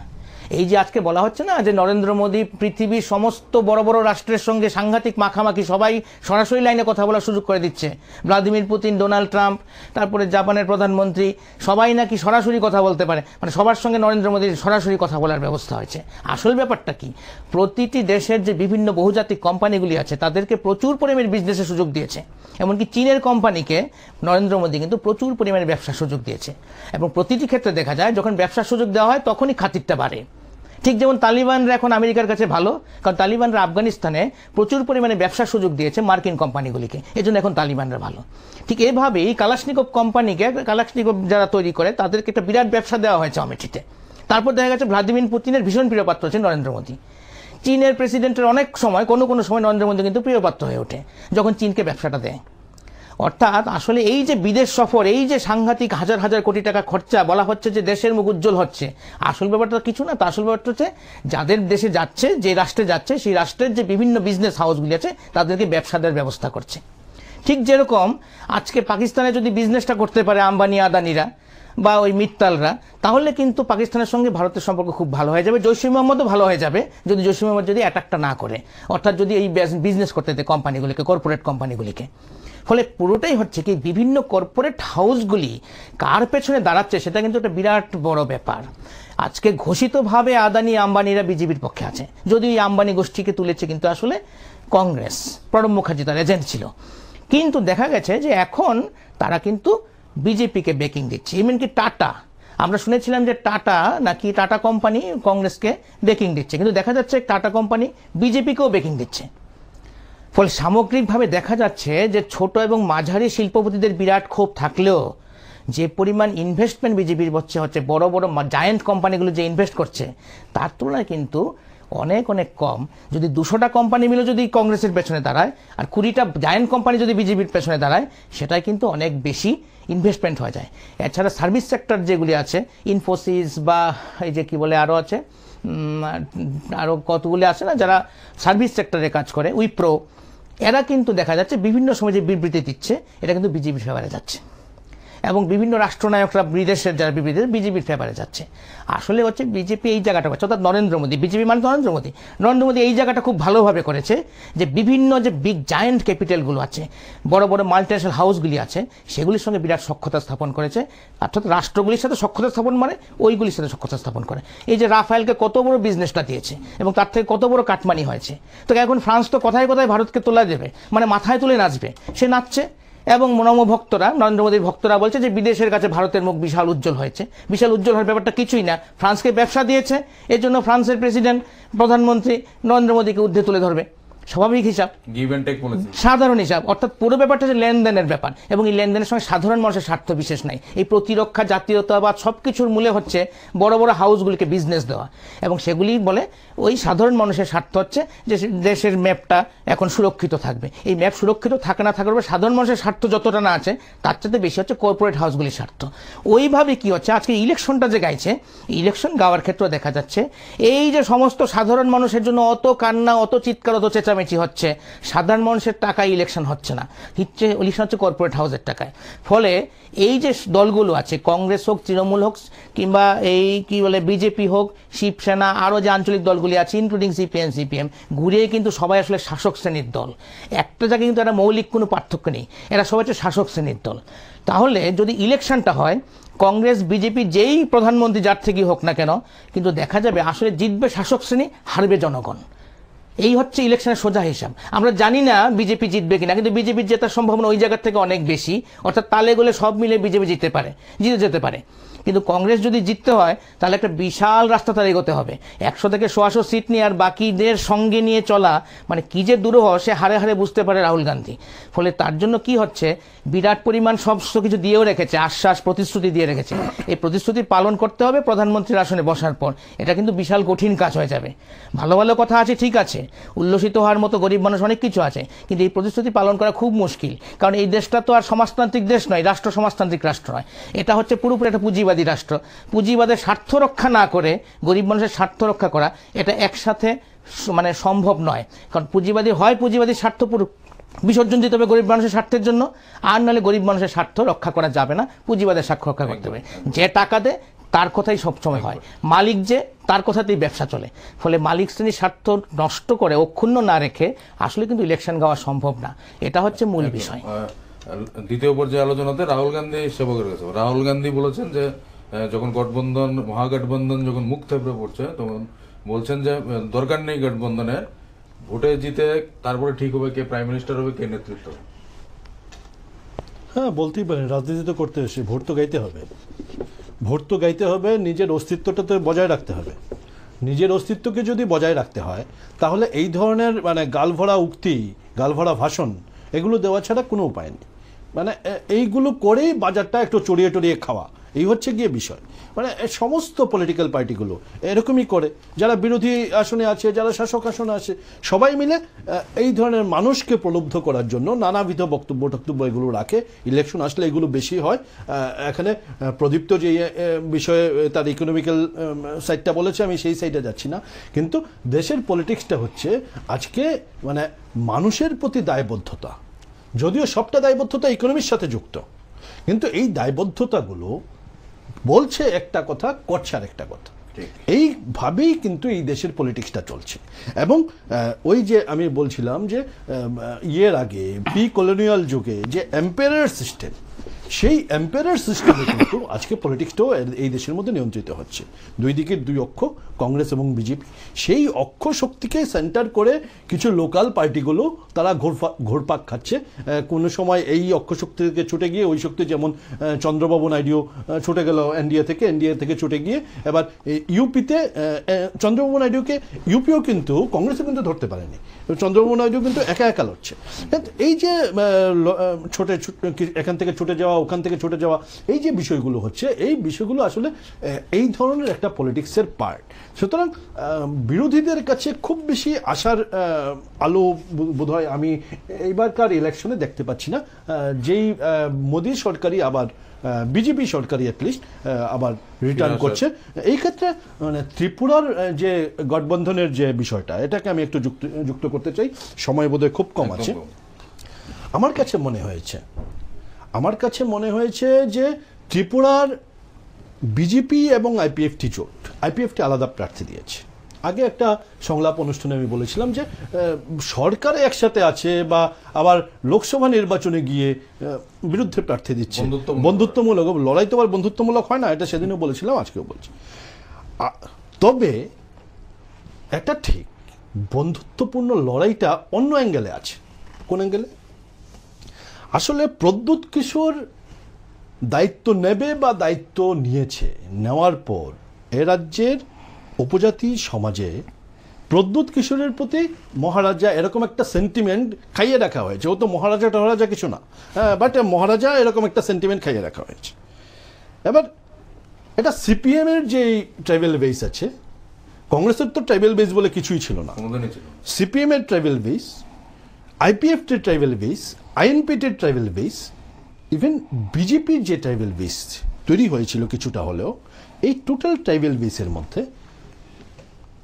এই যে আজকে বলা হচ্ছে না যে নরেন্দ্র মোদী পৃথিবীর সমস্ত বড় বড় রাষ্ট্রের সঙ্গে সাংঘাতিক মাখামাখি, সবাই সরাসরি লাইনে কথা বলার সুযোগ করে দিচ্ছে, ভ্লাদিমির পুতিন, ডোনাল্ড ট্রাম্প, তারপরে জাপানের প্রধানমন্ত্রী, সবাই নাকি সরাসরি কথা বলতে পারে, মানে সবার সঙ্গে নরেন্দ্র মোদীর সরাসরি কথা বলার ব্যবস্থা হয়েছে। আসল ব্যাপারটা কি, প্রতিটি দেশের যে বিভিন্ন বহুজাতিক কোম্পানিগুলি আছে তাদেরকে প্রচুর পরিমাণে বিজনেসের সুযোগ দিয়েছে। এমনকি চীনের কোম্পানিকে নরেন্দ্র মোদী কিন্তু প্রচুর পরিমাণে ব্যবসার সুযোগ দিয়েছে, এবং প্রতিটি ক্ষেত্রে দেখা যায় যখন ব্যবসার সুযোগ দেওয়া হয় তখনই খাতিরটা বাড়ে। ঠিক যেমন তালিবানরা এখন আমেরিকার কাছে ভালো, কারণ তালিবানরা আফগানিস্তানে প্রচুর পরিমাণে ব্যবসার সুযোগ দিয়েছে মার্কিন কোম্পানিগুলিকে, এজন্য এখন তালিবানরা ভালো। ঠিক এভাবেই কালাশনিকভ কোম্পানিকে, কালাশনিকভ যারা তৈরি করে তাদেরকে একটা বিরাট ব্যবসা দেওয়া হয়েছে আমেঠিতে। তারপর দেখা গেছে ভ্লাদিমির পুতিনের ভীষণ প্রিয়পাত্র হচ্ছে নরেন্দ্র মোদী। চীনের প্রেসিডেন্টের অনেক সময় কোনো সময় নরেন্দ্র মোদী কিন্তু প্রিয়পাত্র হয়ে ওঠে যখন চীনকে ব্যবসাটা দেয়। অর্থাৎ আসলে এই যে বিদেশ সফর, এই যে সাংঘাতিক হাজার হাজার কোটি টাকা খরচা, বলা হচ্ছে যে দেশের মুখ উজ্জ্বল হচ্ছে, আসল ব্যাপারটা কিছু না। তা আসল ব্যাপারটা হচ্ছে যাদের দেশে যাচ্ছে, যে রাষ্ট্রে যাচ্ছে, সেই রাষ্ট্রের যে বিভিন্ন বিজনেস হাউসগুলি আছে তাদেরকে ব্যবসা দেওয়ার ব্যবস্থা করছে। ঠিক যেরকম আজকে পাকিস্তানে যদি বিজনেসটা করতে পারে আম্বানি আদানিরা বা ওই মিত্তালরা, তাহলে কিন্তু পাকিস্তানের সঙ্গে ভারতের সম্পর্ক খুব ভালো হয়ে যাবে, জৈশ মোহাম্মদও ভালো হয়ে যাবে যদি জৈশ মোহাম্মদ যদি অ্যাটাকটা না করে, অর্থাৎ যদি এই বিজনেস করতে দেয় কোম্পানিগুলিকে, কর্পোরেট কোম্পানিগুলিকে। ফলে পুরোটাই হচ্ছে কি বিভিন্ন কর্পোরেট হাউসগুলি কার পেছনে দাঁড়াচ্ছে সেটা কিন্তু একটা বিরাট বড় ব্যাপার। আজকে ঘোষিতভাবে আদানি আম্বানিরা বিজেপির পক্ষে আছে, যদিও এই আম্বানি গোষ্ঠীকে তুলেছে কিন্তু আসলে কংগ্রেস, প্রণব মুখার্জি তার এজেন্ট ছিল। কিন্তু দেখা গেছে যে এখন তারা কিন্তু বিজেপিকে বেকিং দিচ্ছে। এমনকি টাটা, আমরা শুনেছিলাম যে টাটা কোম্পানি কংগ্রেসকে বেকিং দিচ্ছে, কিন্তু দেখা যাচ্ছে টাটা কোম্পানি বিজেপিকেও বেকিং দিচ্ছে। ফলে সামগ্রিকভাবে দেখা যাচ্ছে যে ছোট এবং মাঝারি শিল্পপতিদের বিরাট ক্ষোভ থাকলেও যে পরিমাণ ইনভেস্টমেন্ট বিজেপির হচ্ছে, বড় বড় জায়ান্ট কোম্পানিগুলো যে ইনভেস্ট করছে তার তুলনায় কিন্তু অনেক অনেক কম। যদি 200টা কোম্পানি মিলে যদি কংগ্রেসের পেছনে দাঁড়ায় আর 20টা জায়ান্ট কোম্পানি যদি বিজেপির পেছনে দাঁড়ায়, সেটাই কিন্তু অনেক বেশি ইনভেস্টমেন্ট হয়ে যায়। এছাড়া সার্ভিস সেক্টর যেগুলি আছে, ইনফোসিস বা এই যে কি বলে আরও আছে, আরও কতগুলি আছে না যারা সার্ভিস সেক্টরে কাজ করে, উইপ্রো, এরা কিন্তু দেখা যাচ্ছে বিভিন্ন সময় যে বিবৃতি দিচ্ছে এটা কিন্তু বিজেপির ফেভারে যাচ্ছে, এবং বিভিন্ন রাষ্ট্রনায়করা বিদেশের যারা বিবৃতি বিজেপির ফেভারে যাচ্ছে। আসলে হচ্ছে বিজেপি এই জায়গাটা করছে, অর্থাৎ নরেন্দ্র মোদী, বিজেপি মানে নরেন্দ্র মোদী এই জায়গাটা খুব ভালোভাবে করেছে যে বিভিন্ন যে বিগ জায়ান্ট ক্যাপিটালগুলো আছে, বড় বড় মাল্টিন্যাশনাল হাউসগুলি আছে, সেগুলির সঙ্গে বিরাট সখ্যতা স্থাপন করেছে। অর্থাৎ রাষ্ট্রগুলির সাথে সখ্যতা স্থাপন মানে ওইগুলির সাথে সখ্যতা স্থাপন করে। এই যে রাফায়েলকে কত বড় বিজনেসটা দিয়েছে এবং তার থেকে কত বড় কাটমানি হয়েছে। তো এখন ফ্রান্স তো কথায় কথায় ভারতকে তোলা দেবে, মানে মাথায় তুলে নাচবে, সে নাচছে। এবং নমভক্তরা, নরেন্দ্র মোদীর ভক্তরা বলছে যে বিদেশের কাছে ভারতের মুখ বিশাল উজ্জ্বল হয়েছে। বিশাল উজ্জ্বল হওয়ার ব্যাপারটা কিছুই না, ফ্রান্সকে ব্যবসা দিয়েছে, এর জন্য ফ্রান্সের প্রেসিডেন্ট, প্রধানমন্ত্রী নরেন্দ্র মোদীকে ঊর্ধ্বে তুলে ধরবে। স্বাভাবিক হিসাব, সাধারণ হিসাব, অর্থাৎ পুরো ব্যাপারটা হচ্ছে লেনদেনের ব্যাপার, এবং এই লেনদেনের সঙ্গে সাধারণ মানুষের স্বার্থ বিশেষ নাই। এই প্রতিরক্ষা, জাতীয়তাবাদ সব কিছুর মূলে হচ্ছে বড় বড় হাউসগুলিকে বিজনেস দেওয়া, এবং সেগুলি বলে ওই সাধারণ মানুষের স্বার্থ হচ্ছে যে দেশের ম্যাপটা এখন সুরক্ষিত থাকবে। এই ম্যাপ সুরক্ষিত থাকে না থাকার পরে সাধারণ মানুষের স্বার্থ যতটা না আছে তার চাইতে বেশি হচ্ছে কর্পোরেট হাউসগুলির স্বার্থ। ওইভাবে কি হচ্ছে, আজকে ইলেকশনটা যে গাইছে, ইলেকশন গাওয়ার ক্ষেত্রে দেখা যাচ্ছে এই যে সমস্ত সাধারণ মানুষের জন্য অত কান্না, অত চিৎকার, অত চেঁচামেচি চেঁচামেচি হচ্ছে, সাধারণ মানুষের টাকায় ইলেকশন হচ্ছে না, ইলেকশন হচ্ছে কর্পোরেট হাউসের টাকায়। ফলে এই যে দলগুলো আছে, কংগ্রেস হোক, তৃণমূল হোক, কিংবা এই কি বলে বিজেপি হোক, শিবসেনা, আরও যে আঞ্চলিক দলগুলি আছে ইনক্লুডিং সিপিএম, ঘুরিয়ে কিন্তু সবাই আসলে শাসক শ্রেণীর দল। একটা জায়গায় কিন্তু একটা মৌলিক কোনো পার্থক্য নেই, এরা সবাই হচ্ছে শাসক শ্রেণীর দল। তাহলে যদি ইলেকশনটা হয়, কংগ্রেস বিজেপি যেই প্রধানমন্ত্রী যার থেকেই হোক না কেন, কিন্তু দেখা যাবে আসলে জিতবে শাসক শ্রেণী, হারবে জনগণ। এই হচ্ছে ইলেকশনের সোজা হিসাব। আমরা জানি না বিজেপি জিতবে কিনা, কিন্তু বিজেপির জেতার সম্ভাবনা ওই জায়গার থেকে অনেক বেশি, অর্থাৎ তালে গোলে সব মিলে বিজেপি জিতে যেতে পারে। কিন্তু কংগ্রেস যদি জিততে হয় তাহলে একটা বিশাল রাস্তা তার এগোতে হবে। 100 থেকে 100 সিট নিয়ে আর বাকিদের সঙ্গে নিয়ে চলা মানে কি যে দুরূহ, সে হারে হারে বুঝতে পারে রাহুল গান্ধী। ফলে তার জন্য কি হচ্ছে, বিরাট পরিমাণ সমস্ত কিছু দিয়েও রেখেছে, আশ্বাস প্রতিশ্রুতি দিয়ে রেখেছে। এই প্রতিশ্রুতি পালন করতে হবে প্রধানমন্ত্রীর আসনে বসার পর। এটা কিন্তু বিশাল কঠিন কাজ হয়ে যাবে। ভালো ভালো কথা আছে, ঠিক আছে, উল্লসিত হওয়ার মতো গরিব মানুষ অনেক কিছু আছে, কিন্তু এই প্রতিশ্রুতি পালন করা খুব মুশকিল। কারণ এই দেশটা তো আর সমাজতান্ত্রিক দেশ নয়, রাষ্ট্র সমাজতান্ত্রিক রাষ্ট্র নয়, এটা হচ্ছে পুরোপুরি একটা পুঁজিবাদী রাষ্ট্র। পুঁজিবাদের স্বার্থ রক্ষা না করে গরিব মানুষের স্বার্থ রক্ষা করা, এটা একসাথে মানে সম্ভব নয়। কারণ পুঁজিবাদী হয় পুঁজিবাদীর স্বার্থ বিসর্জন দিতে হবে গরিব মানুষের স্বার্থের জন্য, আর নাহলে গরিব মানুষের স্বার্থ রক্ষা করা যাবে না, পুঁজিবাদের স্বার্থ রক্ষা করতে হবে। যে টাকা দেয় তার কথাই সবসময় হয়, মালিক যে তার কথাতেই ব্যবসা চলে। ফলে মালিক শ্রেণীর স্বার্থ নষ্ট করে অক্ষুণ্ণ না রেখে আসলে কিন্তু ইলেকশন গাওয়া সম্ভব না। এটা হচ্ছে মূল বিষয়। দ্বিতীয় পর্যায়ে আলোচনাতে রাহুল গান্ধী সেবকের কাছে রাহুল গান্ধী বলেছেন যে যখন গঠবন্ধন মহাগঠবন্ধন যখন মুখ থেপড়ে পড়ছে, তখন বলছেন যে দরকার নেই গঠবন্ধনের, ভোটে জিতে তারপরে ঠিক হবে কে প্রাইম মিনিস্টার হবে, কে নেতৃত্ব। হ্যাঁ, বলতেই পারেন, রাজনীতি তো করতে এসে ভোট তো গাইতে হবে, ভোট তো গাইতে হবে, নিজের অস্তিত্বটা তো বজায় রাখতে হবে। নিজের অস্তিত্বকে যদি বজায় রাখতে হয় তাহলে এই ধরনের মানে গালভরা উক্তি, গালভরা ভাষণ এগুলো দেওয়া ছাড়া কোনো উপায় নেই। মানে এইগুলো করেই বাজারটা একটু চড়িয়ে টড়িয়ে খাওয়া, এই হচ্ছে গিয়ে বিষয়। মানে সমস্ত পলিটিক্যাল পার্টিগুলো এরকমই করে, যারা বিরোধী আসনে আছে, যারা শাসক আসনে আছে, সবাই মিলে এই ধরনের মানুষকে প্রলুব্ধ করার জন্য নানাবিধ বক্তব্য এগুলো রাখে। ইলেকশন আসলে এগুলো বেশি হয়। এখানে প্রদীপ্ত যে বিষয়ে তার ইকোনমিক্যাল সাইডটা বলেছে, আমি সেই সাইডে যাচ্ছি না, কিন্তু দেশের পলিটিক্সটা হচ্ছে আজকে মানে মানুষের প্রতি দায়বদ্ধতা, যদিও সবটা দায়বদ্ধতা ইকোনমির সাথে যুক্ত, কিন্তু এই দায়বদ্ধতাগুলো বলছে একটা কথা, করছে আর একটা কথা। এইভাবেই কিন্তু এই দেশের পলিটিক্সটা চলছে। এবং ওই যে আমি বলছিলাম যে ইয়ের আগে প্রি কলোনিয়াল যুগে যে এম্পায়ার সিস্টেম, সেই এম্পায়ার সিস্টেমে কিন্তু আজকে পলিটিক্সটাও এই দেশের মধ্যে নিয়ন্ত্রিত হচ্ছে। দুই দিকের দুই অক্ষ, কংগ্রেস এবং বিজেপি, সেই অক্ষ শক্তিকে সেন্টার করে কিছু লোকাল পার্টিগুলো তারা ঘোরপাক খাচ্ছে। কোনো সময় এই অক্ষ শক্তি থেকে ছুটে গিয়ে ওই শক্তি, যেমন চন্দ্রবাবু নাইডু ছুটে গেল এনডিএ থেকে ছুটে গিয়ে এবার ইউপিতে চন্দ্রবাবু নাইডুকে ইউপিও কিন্তু কংগ্রেসও কিন্তু ধরতে পারেনি, চন্দ্রবাবু নাইডু কিন্তু একা একা লড়ছে। এই যে এখান থেকে ছুটে যাওয়া, ওখান থেকে ছুটে যাওয়া, এই যে বিষয়গুলো হচ্ছে, এই বিষয়গুলো আসলে এই ধরনের একটা পলিটিক্সের পার্ট। সুতরাং বিরোধীদের কাছে খুব বেশি আশার আলো বোধহয় আমি এইবারকার ইলেকশনে দেখতে পাচ্ছি না। যেই মোদী সরকারই আবার বিজেপি সরকারই অ্যাটলিস্ট আবার রিটার্ন করছে, এই ক্ষেত্রে মানে ত্রিপুরার যে গঠবন্ধনের যে বিষয়টা, এটাকে আমি একটু যুক্ত করতে চাই, সময় বোধহয় খুব কম আছে। আমার কাছে মনে হয়েছে যে ত্রিপুরার বিজেপি এবং আইপিএফটি জোট, আইপিএফটি আলাদা প্রার্থী দিয়েছে। আগে একটা সংলাপ অনুষ্ঠানে আমি বলেছিলাম যে সরকারে একসাথে আছে বা আবার লোকসভা নির্বাচনে গিয়ে বিরুদ্ধে প্রার্থী দিচ্ছে, বন্ধুত্বমূলক লড়াই তো আবার বন্ধুত্বমূলক হয় না, এটা সেদিনও বলেছিলাম, আজকেও বলছি। তবে এটা ঠিক, বন্ধুত্বপূর্ণ লড়াইটা অন্য অ্যাঙ্গেলে আছে। কোন অ্যাঙ্গেলে? আসলে প্রদ্যুৎ কিশোর দায়িত্ব নেবে বা দায়িত্ব নিয়েছে, নেওয়ার পর এ রাজ্যের উপজাতি সমাজে প্রদ্যুৎ কিশোরের প্রতি মহারাজা এরকম একটা সেন্টিমেন্ট খাইয়ে রাখা হয়েছে। ও তো মহারাজা কিছু না, বাট মহারাজা এরকম একটা সেন্টিমেন্ট খাইয়ে রাখা হয়েছে। এবার এটা সিপিএম এর যে ট্রাইবেল বেস আছে, কংগ্রেসের তো ট্রাইবেল বেস বলে কিছুই ছিল না, সিপিএম এর ট্রাইবেল বেস, আইপিএফটির ট্রাইবেল বেস, আইএনপিটির ট্রাইবেল বেস, ইভেন বিজেপির যে ট্রাইবেল বেস তৈরি হয়েছিল কিছুটা হলেও, এই টোটাল ট্রাইবেল বেসের মধ্যে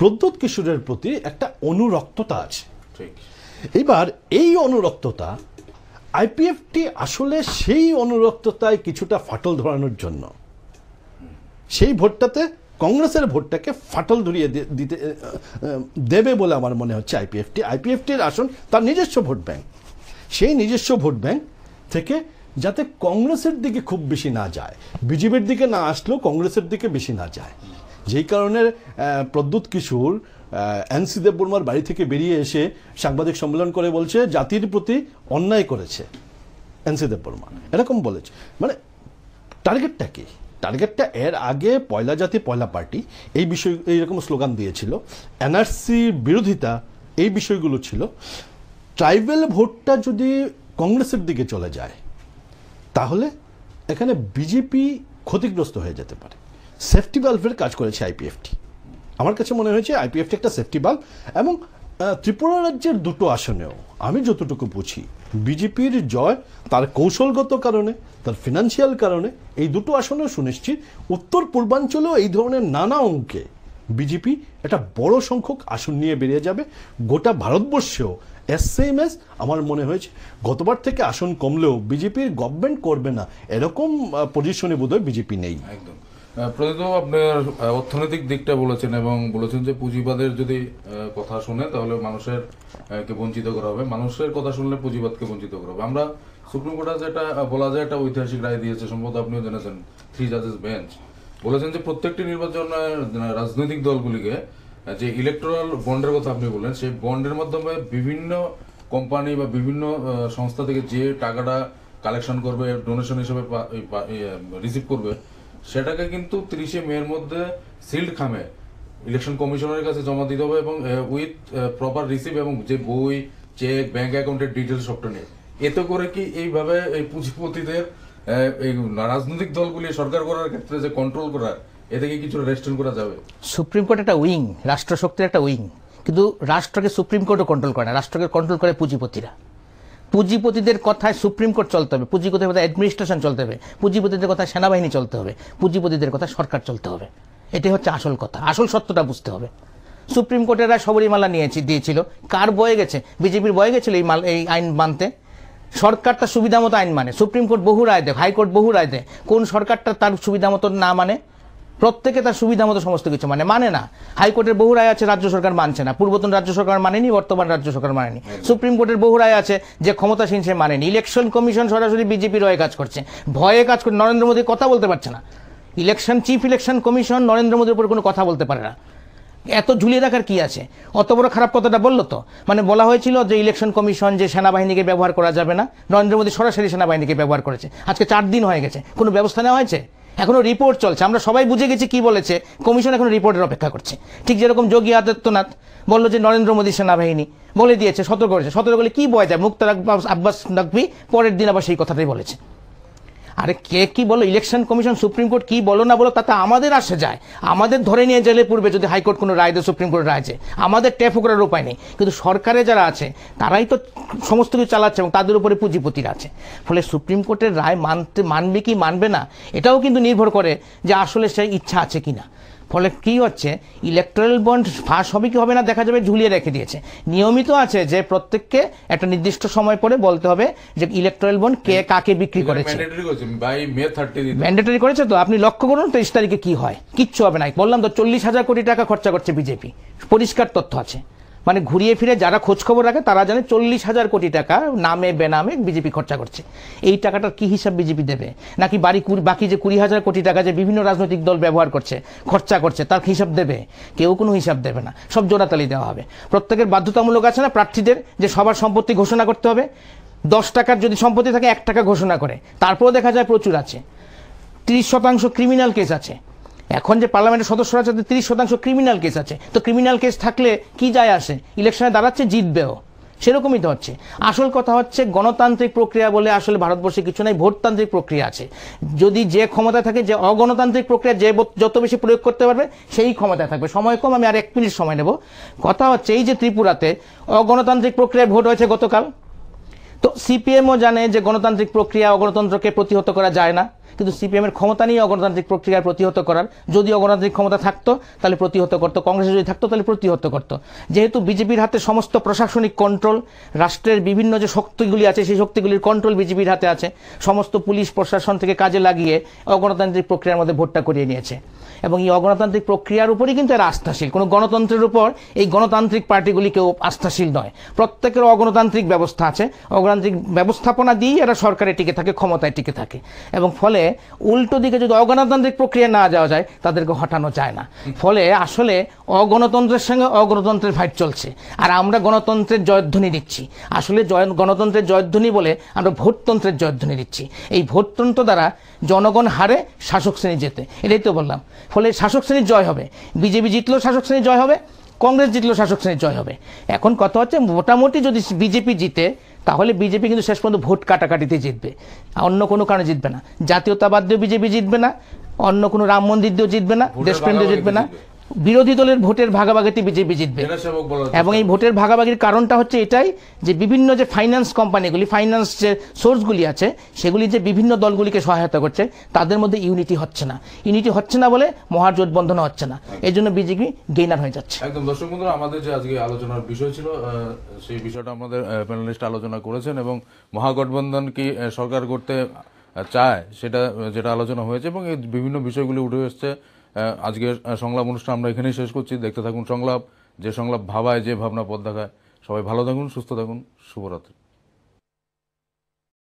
প্রদ্যুৎ কিশোরের প্রতি একটা অনুরক্ততা আছে। এইবার এই অনুরক্ততা আইপিএফটি আসলে সেই অনুরক্ততায় কিছুটা ফাটল ধরানোর জন্য সেই ভোটটাতে কংগ্রেসের ভোটটাকে ফাটল ধরিয়ে দিতে দেবে বলে আমার মনে হচ্ছে আইপিএফটির আসন তার নিজস্ব ভোট ব্যাংক, সেই নিজস্ব ভোট ব্যাংক থেকে যাতে কংগ্রেসের দিকে খুব বেশি না যায়, বিজেপির দিকে না আসলেও কংগ্রেসের দিকে বেশি না যায়। যেই কারণে প্রদ্যুৎ কিশোর এনসি দেববর্মার বাড়ি থেকে বেরিয়ে এসে সাংবাদিক সম্মেলন করে বলছে জাতির প্রতি অন্যায় করেছে এনসি দেববর্মা, এরকম বলেছে। মানে টার্গেটটা কি? টার্গেটটা এর আগে পয়লা জাতি পয়লা পার্টি এই বিষয় এইরকম স্লোগান দিয়েছিল, এনআরসি বিরোধিতা এই বিষয়গুলো ছিল। ট্রাইবাল ভোটটা যদি কংগ্রেসের দিকে চলে যায় তাহলে এখানে বিজেপি ক্ষতিগ্রস্ত হয়ে যেতে পারে। সেফটি ভালভের কাজ করেছে আইপিএফটি, আমার কাছে মনে হয়েছে আইপিএফটি একটা সেফটি ভালভ। এবং ত্রিপুরা রাজ্যের দুটো আসনেও আমি যতটুকু বুঝি বিজেপির জয় তার কৌশলগত কারণে, তার ফিনান্সিয়াল কারণে, এই দুটো আসনেও সুনিশ্চিত। উত্তর পূর্বাঞ্চলেও এই ধরনের নানা অঙ্কে বিজেপি একটা বড় সংখ্যক আসন নিয়ে বেরিয়ে যাবে। গোটা ভারতবর্ষেও এসএমএস আমার মনে হয়েছে গতবার থেকে আসন কমলেও বিজেপির গভর্নমেন্ট করবে না এরকম পজিশনে বোধহয় বিজেপি নেই। একদম। প্রদীপ, আপনার অর্থনৈতিক দিকটা বলেছেন এবং বলেছেন যে পুঁজিবাদের যদি কথা শুনে তাহলে মানুষের কে বঞ্চিত করা হবে, মানুষের কথা শুনলে পুঁজিবাদকে বঞ্চিত করা হবে। আমরা সুপ্রিম কোর্টে যেটা বলা যায় একটা ঐতিহাসিক রায় দিয়েছে, সম্ভবত আপনিও জেনেছেন, 3 জাজেস বেঞ্চ বলেছেন যে প্রত্যেকটি নির্বাচন রাজনৈতিক দলগুলিকে যে ইলেকট্রাল বন্ডের কথা আপনি বললেন, সেই বন্ডের মাধ্যমে বিভিন্ন কোম্পানি বা বিভিন্ন সংস্থা থেকে যে টাকাটা কালেকশন করবে, ডোনেশন হিসেবে রিসিভ করবে, সেটাকে কিন্তু 30শে মের মধ্যে সিল্ড খামে ইলেকশন কমিশনের কাছে জমা দিতে হবে এবং উইথ প্রপার রিসিভ এবং যে বই, চেক, ব্যাংক অ্যাকাউন্টের ডিটেলস সবটা নিয়ে। এতে করে কি এইভাবে এই পুঁজিপতিদের এই রাজনৈতিক দলগুলি সরকার করার ক্ষেত্রে যে কন্ট্রোল করার, এতে কি কিছু রেস্ট্রিক্ট করা যাবে? সুপ্রিম কোর্ট একটা উইং, রাষ্ট্রশক্তির একটা উইং, কিন্তু রাষ্ট্রকে সুপ্রিম কোর্টও কন্ট্রোল করে না, রাষ্ট্রকে কন্ট্রোল করে পুঁজিপতিরা। পুঁজিপতিদের কথায় সুপ্রিম কোর্ট চলতে হবে, পুঁজিপতিদের কথায় অ্যাডমিনিস্ট্রেশন চলতে হবে, পুঁজিপতিদের কথায় সেনাবাহিনী চলতে হবে, পুঁজিপতিদের কথায় সরকার চলতে হবে। এটাই হচ্ছে আসল কথা, আসল সত্যটা বুঝতে হবে। সুপ্রিম কোর্টের রায় শবরীমালা দিয়েছিল, কার বয়ে গেছে? বিজেপির বয়ে গেছিল এই আইন মানতে। সরকার তার সুবিধা মতো আইন মানে, সুপ্রিম কোর্ট বহু রায় দেয়, হাইকোর্ট বহু রায় দেয়, কোন সরকারটা তার সুবিধা মতো না মানে? প্রত্যেকে তার সুবিধা মতো সমস্ত কিছু মানে না। হাইকোর্টের বহু রায় আছে রাজ্য সরকার মানছে না, পূর্বতন রাজ্য সরকার মানেনি, বর্তমান রাজ্য সরকার মানেনি। সুপ্রিম কোর্টের বহু রায় আছে যে ক্ষমতাসীন সে মানেনি। ইলেকশন কমিশন সরাসরি বিজেপির হয়ে কাজ করছে, ভয়ে কাজ করে। নরেন্দ্র মোদী কথা বলতে পারছে না, চিফ ইলেকশন কমিশন নরেন্দ্র মোদীর উপর কোনো কথা বলতে পারে না। এত ঝুলিয়ে রাখার কি আছে? অত বড় খারাপ কথাটা বললো তো। মানে বলা হয়েছিল যে ইলেকশন কমিশন যে সেনাবাহিনীকে ব্যবহার করা যাবে না, নরেন্দ্র মোদী সরাসরি সেনাবাহিনীকে ব্যবহার করেছে। আজকে 4 দিন হয়ে গেছে, কোনো ব্যবস্থা নেওয়া হয়েছে? এখনো রিপোর্ট চলছে, আমরা সবাই বুঝে গেছি কি বলেছে, কমিশন এখন রিপোর্টের অপেক্ষা করছে। ঠিক যেরকম যোগী আদিত্যনাথ বললো যে নরেন্দ্র মোদী সেনাবাহিনী বলে দিয়েছে, সতর্ক করেছে। সতর্ক করলে কি বলা যায়? মুক্তার আব্বাস নকভি পরের দিন আবার সেই কথাটাই বলেছে। আরে কে কি বলো, ইলেকশন কমিশন, সুপ্রিম কোর্ট কি বলো না বলো তাতে আমাদের আসে যায়? আমাদের ধরে নিয়ে জেলে পূর্বে যদি হাইকোর্ট কোনো রায় দেয়, সুপ্রিম কোর্ট রায় আছে, আমাদের ট্যাপ করার উপায় নেই। কিন্তু সরকারে যারা আছে তারাই তো সমস্ত কিছু চালাচ্ছে এবং তাদের উপরে পুঁজিপতিরা আছে। ফলে সুপ্রিম কোর্টের রায় মানবে কি মানবে না এটাও কিন্তু নির্ভর করে যে আসলে সেই ইচ্ছা আছে কিনা। ফলে কি হচ্ছে, ইলেকট্রাল বন্ড ফাঁস হবে কি হবে না দেখা যাবে, ঝুলিয়ে রেখে দিয়েছে। নিয়মিত আছে যে প্রত্যেককে একটা নির্দিষ্ট সময় পরে বলতে হবে যে ইলেকট্রাল বন্ড কে কাকে বিক্রি করেছে। ম্যান্ডেটরি করেছে তো, আপনি লক্ষ্য করুন 23 তারিখে কি হয়। কিচ্ছু হবে না, বললাম তো 40,000 কোটি টাকা খরচা করছে বিজেপি, পরিষ্কার তথ্য আছে। মানে ঘুরিয়ে ফিরে যারা খোঁজ খবর রাখে তারা জানে 40,000 কোটি টাকা নামে বেনামে বিজেপি খরচা করছে। এই টাকাটার কি হিসাব বিজেপি দেবে? নাকি বাকি যে 20,000 কোটি টাকা যে বিভিন্ন রাজনৈতিক দল ব্যবহার করছে, খরচা করছে, তার হিসাব দেবে? কেউ কোনো হিসাব দেবে না, সব জোড়াতালি দেওয়া হবে। প্রত্যেকের বাধ্যতামূলক আছে না প্রার্থীদের যে সবার সম্পত্তি ঘোষণা করতে হবে? 10 টাকার যদি সম্পত্তি থাকে 1 টাকা ঘোষণা করে, তারপরেও দেখা যায় প্রচুর আছে। 30% ক্রিমিনাল কেস আছে। এখন যে পার্লামেন্টের সদস্যরা আছে 30% ক্রিমিনাল কেস আছে। তো ক্রিমিনাল কেস থাকলে কি যায় আসে? ইলেকশনে দাঁড়াচ্ছে, জিতবেও, সেরকমই তো হচ্ছে। আসল কথা হচ্ছে গণতান্ত্রিক প্রক্রিয়া বলে আসলে ভারতবর্ষে কিছু নাই, ভোটতান্ত্রিক প্রক্রিয়া আছে। যদি যে ক্ষমতায় থাকে, যে অগণতান্ত্রিক প্রক্রিয়া যে যত বেশি প্রয়োগ করতে পারবে সেই ক্ষমতায় থাকবে। সময় কম, আমি আর 1 মিনিট সময় নেব। কথা হচ্ছে এই যে ত্রিপুরাতে অগণতান্ত্রিক প্রক্রিয়ায় ভোট হয়েছে গতকাল, তো সিপিএমও জানে যে গণতান্ত্রিক প্রক্রিয়া অগণতন্ত্রকে প্রতিহত করা যায় না। কিন্তু সিপিএম এর ক্ষমতা নেই অগণতান্ত্রিক প্রক্রিয়া প্রতিহত করার। যদি অগণতান্ত্রিক ক্ষমতা থাকতো তাহলে প্রতিহত করতো, কংগ্রেসে যদি থাকতো তাহলে প্রতিহত করতো। যেহেতু বিজেপির হাতে সমস্ত প্রশাসনিক কন্ট্রোল, রাষ্ট্রের বিভিন্ন যে শক্তিগুলি আছে সেই শক্তিগুলির কন্ট্রোল বিজেপির হাতে আছে, সমস্ত পুলিশ প্রশাসন থেকে কাজে লাগিয়ে অগণতান্ত্রিক প্রক্রিয়ার মধ্যে ভোটটা করিয়ে নিয়েছে। এবং এই অগণতান্ত্রিক প্রক্রিয়ার উপরই কিন্তু এরা আস্থাশীল। কোনো গণতন্ত্রের উপর এই গণতান্ত্রিক পার্টিগুলি কেউ আস্থাশীল নয়। প্রত্যেকের অগণতান্ত্রিক ব্যবস্থা আছে, অগণতান্ত্রিক ব্যবস্থাপনা দিয়েই এরা সরকারে টিকে থাকে, ক্ষমতায় টিকে থাকে। এবং ফলে উল্টো দিকে যদি অগণতান্ত্রিক প্রক্রিয়া না যাওয়া যায় তাদেরকে হটানো যায় না। ফলে আসলে অগণতন্ত্রের সঙ্গে অগণতন্ত্রের ফাইট চলছে, আর আমরা গণতন্ত্রের জয়ধ্বনি দিচ্ছি। আসলে গণতন্ত্রের জয়ধ্বনি বলে আমরা ভোটতন্ত্রের জয়ধ্বনি দিচ্ছি। এই ভোটতন্ত্র দ্বারা জনগণ হারে, শাসক শ্রেণী জেতে, এটাই তো বললাম। ফলে শাসক শ্রেণীর জয় হবে, বিজেপি জিতলেও শাসক শ্রেণীর জয় হবে, কংগ্রেস জিতলেও শাসক শ্রেণীর জয় হবে। এখন কথা হচ্ছে মোটামুটি যদি বিজেপি জিতে তাহলে বিজেপি কিন্তু শেষ পর্যন্ত ভোট কাটাকাটিতে জিতবে, অন্য কোনো কারণে জিতবে না। জাতীয়তাবাদ দিয়েও বিজেপি জিতবে না, অন্য কোনো রাম মন্দির দিয়েও জিতবে না, দেশপ্রেম দিয়েও জিতবে না, বিরোধী দলের ভোটের ভাগাভাগিতে বিজেপি জিতবে। এবং এই ভোটের ভাগাভাগির কারণটা হচ্ছে এটাই যে বিভিন্ন যে ফাইন্যান্স কোম্পানিগুলি, ফাইন্যান্স যে সোর্সগুলি আছে সেগুলি যে বিভিন্ন দলগুলিকে সহায়তা করছে, তাদের মধ্যে ইউনিটি হচ্ছে না। ইউনিটি হচ্ছে না বলে মহাজোটবন্ধন হচ্ছে না, এই জন্য বিজেপি গেইনার হয়ে যাচ্ছে। একদম। দর্শক বন্ধুরা, আমাদের যে আজকে আলোচনার বিষয় ছিল সেই বিষয়টা আমাদের প্যানেলিস্ট আলোচনা করেছেন, এবং মহাগঠবন্ধন কি সরকার করতে চায় সেটা যেটা আলোচনা হয়েছে, এবং এই বিভিন্ন বিষয়গুলি উঠে এসছে। আজকের সংলাপ অনুষ্ঠান আমরা এখানেই শেষ করছি। দেখতে থাকুন সংলাপ, যে সংলাপ ভাবায়, যে ভাবনা পথ দেখায়। সবাই ভালো থাকুন, সুস্থ থাকুন, শুভরাত্রি।